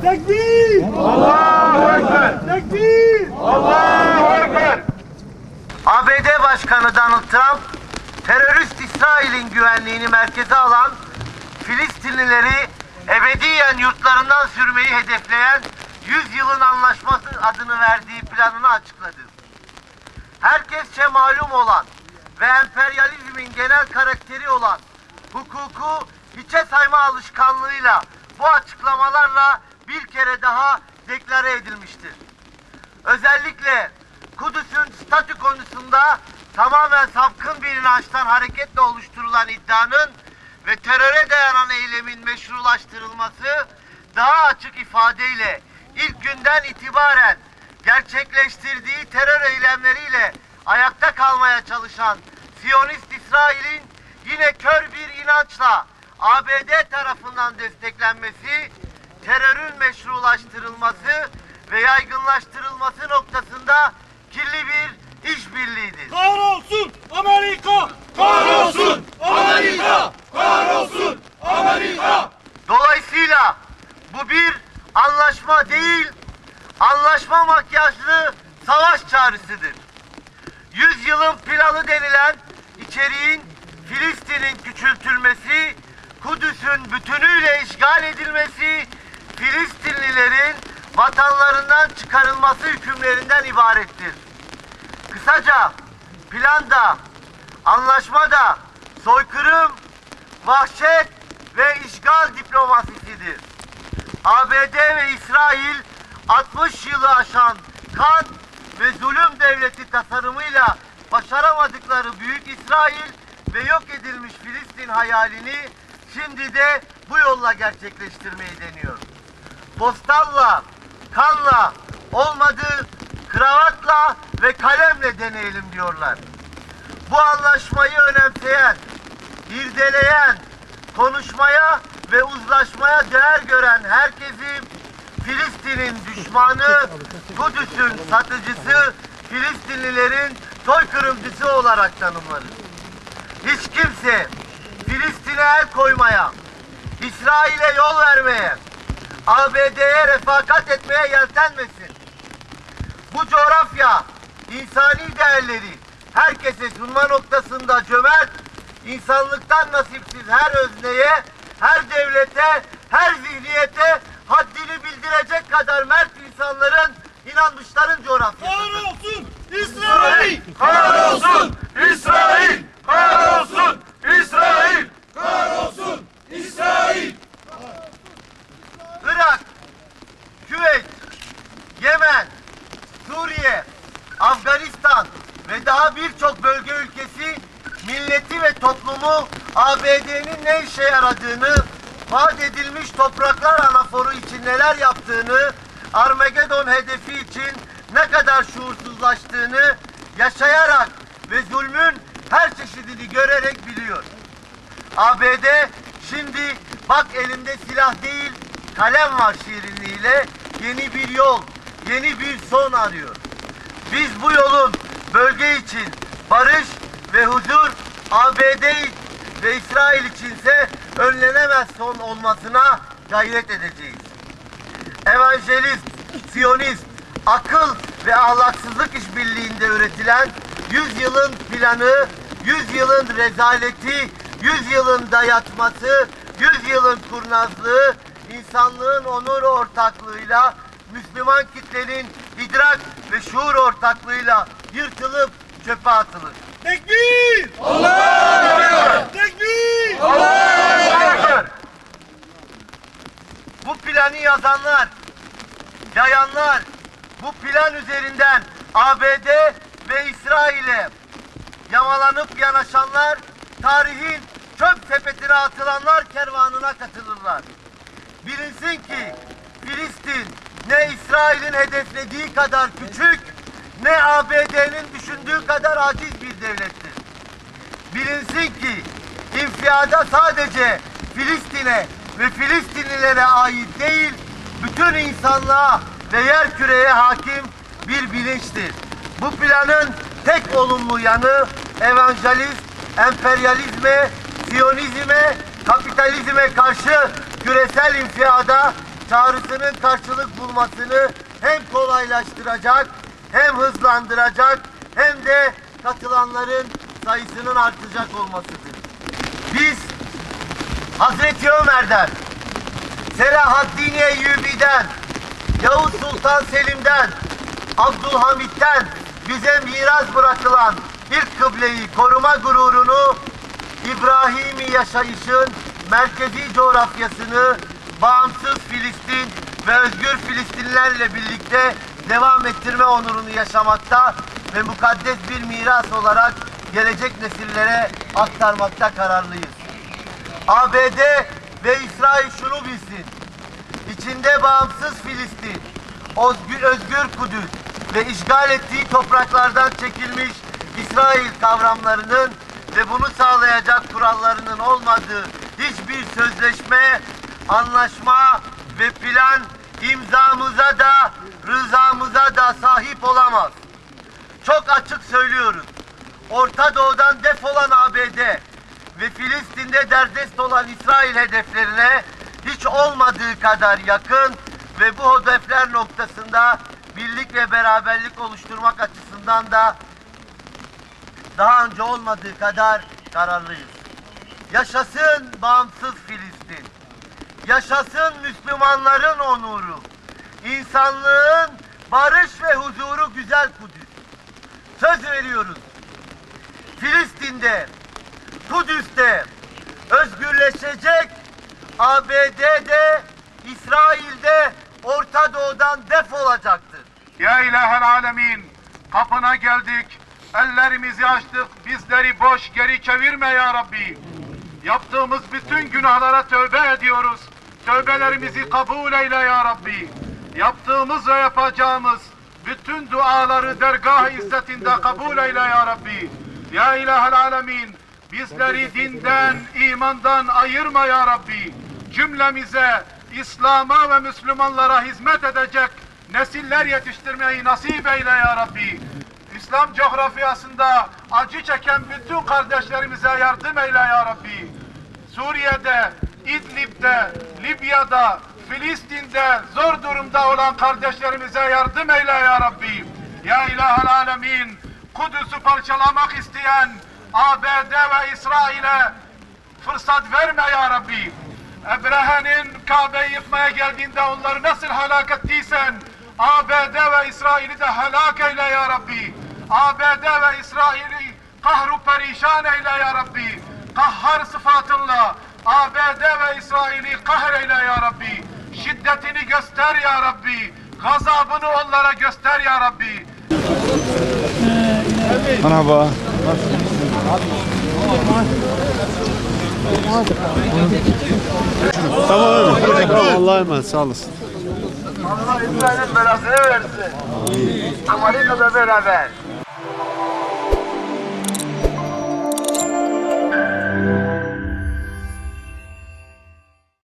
Tekbir! Allahu Ekber! Tekbir! Allahu Ekber! ABD Başkanı Donald Trump, terörist İsrail'in güvenliğini merkeze alan, Filistinlileri ebediyen yurtlarından sürmeyi hedefleyen 100 yılın anlaşması adını verdiği planını açıkladı. Herkesçe malum olan ve emperyalizmin genel karakteri olan hukuku hiçe sayma alışkanlığıyla bu açıklamalarla bir kere daha deklare edilmiştir. Özellikle Kudüs'ün statü konusunda tamamen sapkın bir inançtan hareketle oluşturulan iddianın ve teröre dayanan eylemin meşrulaştırılması daha açık ifadeyle ilk günden itibaren gerçekleştirdiği terör eylemleriyle ayakta kalmaya çalışan Siyonist İsrail'in yine kör bir inançla ABD tarafından desteklenmesi, terörün meşrulaştırılması ve yaygınlaştırılması noktasında kirli bir işbirliğidir. Kahrolsun Amerika! Kahrolsun Amerika! Kahrolsun Amerika! Dolayısıyla bu bir anlaşma değil, anlaşma makyajlı savaş çağrısıdır. 100 yılın planı denilen içeriğin Filistin'in küçültülmesi, Kudüs'ün bütünüyle işgal edilmesi, Filistinlilerin vatanlarından çıkarılması hükümlerinden ibarettir. Kısaca planda, anlaşmada soykırım, vahşet ve işgal diplomasisidir. ABD ve İsrail 60 yılı aşan kan ve zulüm devleti tasarımıyla başaramadıkları Büyük İsrail ve yok edilmiş Filistin hayalini şimdi de bu yolla gerçekleştirmeyi deniyor. Postalla, kanla, olmadı kravatla ve kalemle deneyelim diyorlar. Bu anlaşmayı önemseyen, irdeleyen, konuşmaya ve uzlaşmaya değer gören herkesi Filistin'in düşmanı, Kudüs'ün satıcısı, Filistinlilerin soykırımcısı olarak tanımlarız. Hiç kimse Filistin'e el koymaya, İsrail'e yol vermeye, ABD'ye refakat etmeye yeltenmesin. Bu coğrafya insani değerleri herkese sunma noktasında cömert, insanlıktan nasipsiz her özneye, her devlete, her zihniyete haddini bildirecek kadar mert insanların, inanmışların coğrafyasıdır. Kahrolsun İsrail! Kahrolsun İsrail! Kahrolsun İsrail! Kahrolsun İsrail! Irak, Küveyt, Yemen, Suriye, Afganistan ve daha birçok bölge ülkesi milleti ve toplumu ABD'nin ne işe yaradığını, vaat edilmiş topraklar anaforu için neler yaptığını, Armagedon hedefi için ne kadar şuursuzlaştığını yaşayarak ve zulmün her çeşidini görerek biliyor. ABD şimdi bak elimde silah değil kalem var şiirinliğiyle yeni bir yol, yeni bir son arıyor. Biz bu yolun bölge için barış ve huzur, ABD ve İsrail içinse önlenemez son olmasına gayret edeceğiz. Evangelist, Siyonist, akıl ve ahlaksızlık işbirliğinde üretilen 100 yılın planı, 100 yılın rezaleti, 100 yılın dayatması, 100 yılın kurnazlığı, insanlığın onur ortaklığıyla, Müslüman kitlenin idrak ve şuur ortaklığıyla yırtılıp çöpe atılır. Tekbir! Allahu Ekber! Tekbir! Allahu Ekber! Bu planı yazanlar, yayanlar, bu plan üzerinden ABD ve İsrail'e yamalanıp yanaşanlar, tarihin çöp sepetine atılanlar kervanına katılırlar. Bilinsin ki Filistin ne İsrail'in hedeflediği kadar küçük, ne ABD'nin düşündüğü kadar aciz bir devlettir. Bilinsin ki infiada sadece Filistin'e ve Filistinlilere ait değil, bütün insanlığa ve yerküreye hakim bir bilinçtir. Bu planın tek olumlu yanı evangelist, emperyalizme, Siyonizme, kapitalizme karşı küresel infiada çağrısının karşılık bulmasını hem kolaylaştıracak, hem hızlandıracak, hem de katılanların sayısının artacak olmasıdır. Biz Hazreti Ömer'den, Selahaddin Eyyubi'den, Yavuz Sultan Selim'den, Abdülhamit'ten bize miras bırakılan ilk kıbleyi koruma gururunu, İbrahimi yaşayışın merkezi coğrafyasını bağımsız Filistin ve özgür Filistinlerle birlikte devam ettirme onurunu yaşamakta ve mukaddes bir miras olarak gelecek nesillere aktarmakta kararlıyız. ABD ve İsrail şunu bilsin: İçinde bağımsız Filistin, özgür Kudüs ve işgal ettiği topraklardan çekilmiş İsrail kavramlarının ve bunu sağlayacak kurallarının olmadığı hiçbir sözleşme, anlaşma ve plan imzamıza da rızamıza da sahip olamaz. Çok açık söylüyoruz. Orta Doğu'dan defolan ABD ve Filistin'de derdest olan İsrail hedeflerine hiç olmadığı kadar yakın ve bu hedefler noktasında birlik ve beraberlik oluşturmak açısından da daha önce olmadığı kadar kararlıyız. Yaşasın bağımsız Filistin. Yaşasın Müslümanların onuru. İnsanlığın barış ve huzuru güzel Kudüs. Söz veriyoruz. Filistin'de, Kudüs'te özgürleşecek, ABD'de, İsrail'de, Orta Doğu'dan defolacaktır. Ya İlahel Alemin, kapına geldik, ellerimizi açtık, bizleri boş geri çevirme ya Rabbi. Yaptığımız bütün günahlara tövbe ediyoruz. Tövbelerimizi kabul eyle ya Rabbi. Yaptığımız ve yapacağımız bütün duaları dergah izzetinde kabul eyle ya Rabbi. Ya İlahel Alemin, bizleri dinden, imandan ayırma ya Rabbi. Cümlemize, İslam'a ve Müslümanlara hizmet edecek nesiller yetiştirmeyi nasip eyle ya Rabbi. İslam coğrafyasında acı çeken bütün kardeşlerimize yardım eyle ya Rabbi. Suriye'de, İdlib'de, Libya'da, Filistin'de zor durumda olan kardeşlerimize yardım eyle ya Rabbi. Ya İlahel Alemin, Kudüs'ü parçalamak isteyen ABD ve İsrail'e fırsat verme ya Rabbi. Ebrehe'nin Kabe'yi yıkmaya geldiğinde onları nasıl helak ettiysen ABD ve İsrail'i de helak eyle ya Rabbi. ABD ve İsrail'i kahru perişan eyle ya Rabbi. Kahhar sıfatınla ABD ve İsrail'i kahreyle ya Rabbi. Şiddetini göster ya Rabbi. Gazabını onlara göster ya Rabbi. Merhaba. Tamam öyle. Allah'a emanet, sağ olasın. Allah İsrail'in belasını versin. Amerika'da beraber.